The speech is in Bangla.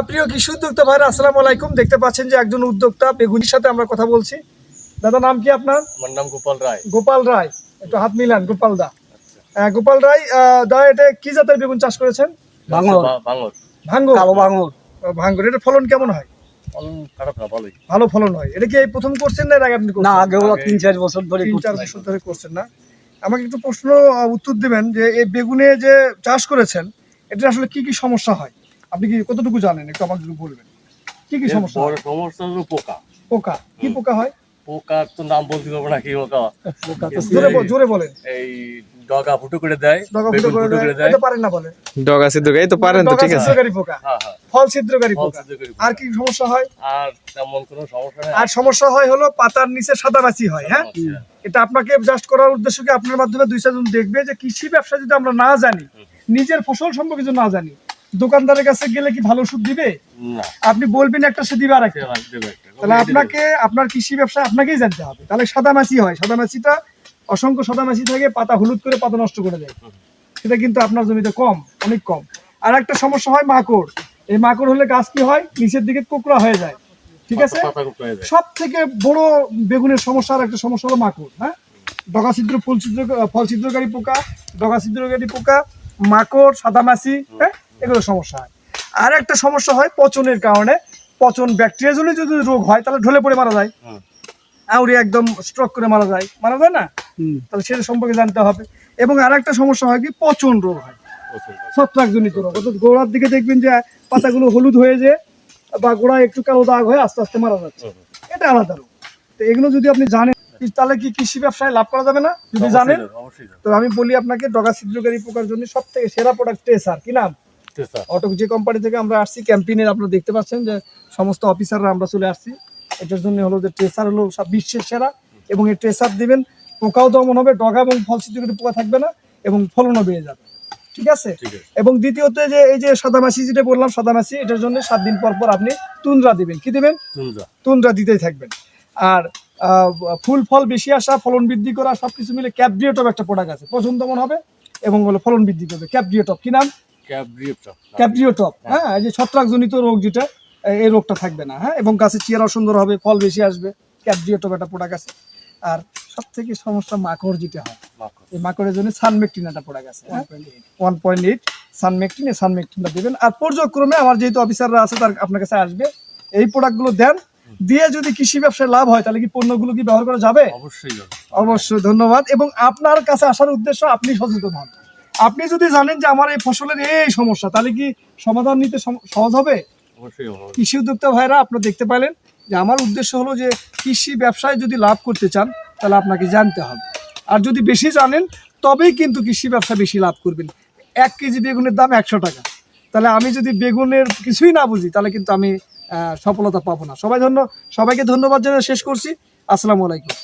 প্রিয় কৃষি উদ্যোক্তা ভাইরা, আসসালামু আলাইকুম। দেখতে পাচ্ছেন যে একজন উদ্যোক্তা বেগুনির সাথে আমরা কথা বলছি। দাদা, নাম কি আপনার? আমার নাম গোপাল রায়। গোপাল রায়, একটু হাত মিলান। গোপাল দা, গোপাল রায় দা, এটা কি জাতের বেগুন চাষ করেছেন? ভাঙর। ভাঙ্গর, কালো ভাঙর। ভাঙ্গর। এটা ফলন কেমন হয়? খারাপ না, ভালোই। ভালো ফলন হয়। এটা কি এই প্রথম করছেন না এর আগে আপনি না, করছেন? আগে ওরা 3-4 বছর ধরে 3-4 বছর ধরে করছেন না? আমাকে একটু প্রশ্ন উত্তর দিবেন যে এই বেগুনে যে চাষ করেছেন, এটা আসলে কি কি সমস্যা হয়? আপনি কি কতটুকু জানেন একটু আমাকে একটু বলবেন। কি কি সমস্যা বড় হয়? সমস্যা হলো পোকা। পোকা, কি পোকা হয়? পোকার তো নাম বলতে পারবো না, কি পোকা। জোরে বলেন। এই ডগা ফুটো করে দেয়, ডগা বেগুন ফুটো ফুটো করে করে দেয়, দেয়। এটা পারেন না বলে। ডগা ছিদ্রকারী তো পারেন তো, ডগা ঠিক আছে। ছিদ্রকারী পোকা, হ্যাঁ হ্যাঁ। ফল ছিদ্রকারী ফল পোকা। ছিদ্রকারী পোকা। আর কি সমস্যা হয়? আর তেমন কোনো সমস্যা নেই। আর সমস্যা হয় হলো পাতার নিচে সাদামাছি হয়। হ্যাঁ, এটা আপনাকে জাস্ট করার উদ্দেশ্য কি, আপনার মাধ্যমে 2-4 জন দেখবে যে কৃষি ব্যবসা যদি আমরা না জানি, নিজের ফসল সম্পর্কে যদি না জানি, দোকানদারের কাছে গেলে কি ভালো ওষুধ দিবে? না, আপনি বলবেন একটা, সে দিবে আরেকটা। দেবে একটা। তাহলে আপনাকে আপনার কৃষি ব্যবসা আপনাকেই জানতে হবে। তাহলে সাদামাছি হয়, সাদামাছিটা অসংখ্য সাদামাছি থাকে, পাতা হলুদ করে পাতা নষ্ট করে দেয়। সেটা কিন্তু আপনার জমিতে কম, অনেক কম। আর একটা সমস্যা হয় মাকড়। এই মাকড় হলে গাছ কি হয়, নিচের দিকে কোকড়া হয়ে যায়। ঠিক আছে, পাতা কুকড়ে যায়। সব থেকে বড় বেগুনের সমস্যা আর একটা সমস্যা হলো মাকড়। হ্যাঁ, ডগা ছিদ্র, ফল ছিদ্রকারী পোকা, ডগা ছিদ্রকারী পোকা, মাকড়, সাদামাছি, হ্যাঁ, এগুলো সমস্যা হয়। আর একটা সমস্যা হয় পচনের কারণে। পচন ব্যাকটেরিয়া জন্য যদি রোগ হয় তাহলে ঢলে পড়ে মারা যায়, আউরে একদম স্ট্রোক করে মারা যায় না? তাহলে সেটা সম্পর্কে জানতে হবে। এবং আর একটা সমস্যা হয় কি, পচন রোগ হয়, ছত্রাকজনিত রোগ। অর্থাৎ গোড়ার দিকে দেখবেন যে পাতাগুলো হলুদ হয়ে যায় বা গোড়ায় একটু কালো দাগ হয়ে আস্তে আস্তে মারা যাচ্ছে, এটা আলাদা রোগ। তো এগুলো যদি আপনি জানেন, তাহলে কি কৃষি ব্যবসায় লাভ করা যাবে না? যদি জানেন, তো আমি বলি আপনাকে, ডগা ছিদ্রকারী পোকার জন্য সব থেকে সেরা প্রোডাক্ট ট্রেসার। কি নাম? অটো, যে কোম্পানি থেকে আমরা আসছি, ক্যাম্পেইনের আপনারা দেখতে পাচ্ছেন যে সমস্ত অফিসাররা আমরা চলে আসছি। এটার জন্য হলো যে ট্রেসার হলো সব বিশ্বের সেরা। এবং এই ট্রেসার দিবেন, পোকাও দমন হবে, ডগা এবং ফল ছিদ্রকারী পোকা থাকবে না, এবং ফলনও বেড়ে যাবে। ঠিক আছে। এবং দ্বিতীয়ত যে এই যে সাদামাছি যেটা বললাম, সাদামাছি, এটার জন্য 7 দিন পর পর আপনি তুন্দ্রা দিবেন। কি দিবেন? তুন্দ্রা দিতেই থাকবেন। আর ফুল ফল বেশি আসা, ফলন বৃদ্ধি করা, সবকিছু মিলে ক্যাপডিওটপ একটা প্রোডাক্ট আছে, পচন দমন হবে এবং হলো ফলন বৃদ্ধি করবে। ক্যাপডিওটপ। কি নাম? ক্যাপডিওটপ। হ্যাঁ, এই যে ছত্রাকজনিত রোগ যেটা, এই রোগটা থাকবে না। হ্যাঁ, এবং গাছের চেহারা সুন্দর হবে, ফল বেশি আসবে। ক্যাপডিওটপ একটা প্রোডাক্ট আছে। আর সব থেকে সমস্যা মাকড় যেটা হয়, এই মাকড়ের জন্য সানমেকটিন একটা প্রোডাক্ট আছে, 1.8 সানমেকটিন। এই সানমেকটিনটা দেবেন। আর পর্যায়ক্রমে আমার যেহেতু অফিসাররা আছে, তার আপনার কাছে আসবে, এই প্রোডাক্টগুলো দেন। দিয়ে যদি কৃষি ব্যবসায় লাভ হয়, তাহলে কি পণ্যগুলো কি ব্যবহার করা যাবে? অবশ্যই। ধন্যবাদ। এবং আপনার কাছে আসার উদ্দেশ্য, আপনি সচেতন হন। আপনি যদি জানেন যে আমার এই ফসলের এই সমস্যা, তাহলে কি সমাধান নিতে সহজ হবে? কৃষি উদ্যোক্তা ভাইরা, আপনারা দেখতে পেলেন যে আমার উদ্দেশ্য হলো যে কৃষি ব্যবসায় যদি লাভ করতে চান, তাহলে আপনাকে জানতে হবে। আর যদি বেশি জানেন, তবেই কিন্তু কৃষি ব্যবসা বেশি লাভ করবেন। 1 কেজি বেগুনের দাম 100 টাকা। তাহলে আমি যদি বেগুনের কিছুই না বুঝি, তাহলে কিন্তু আমি সফলতা পাবো না। সবাইকে ধন্যবাদ জানিয়ে শেষ করছি। আসসালামু আলাইকুম।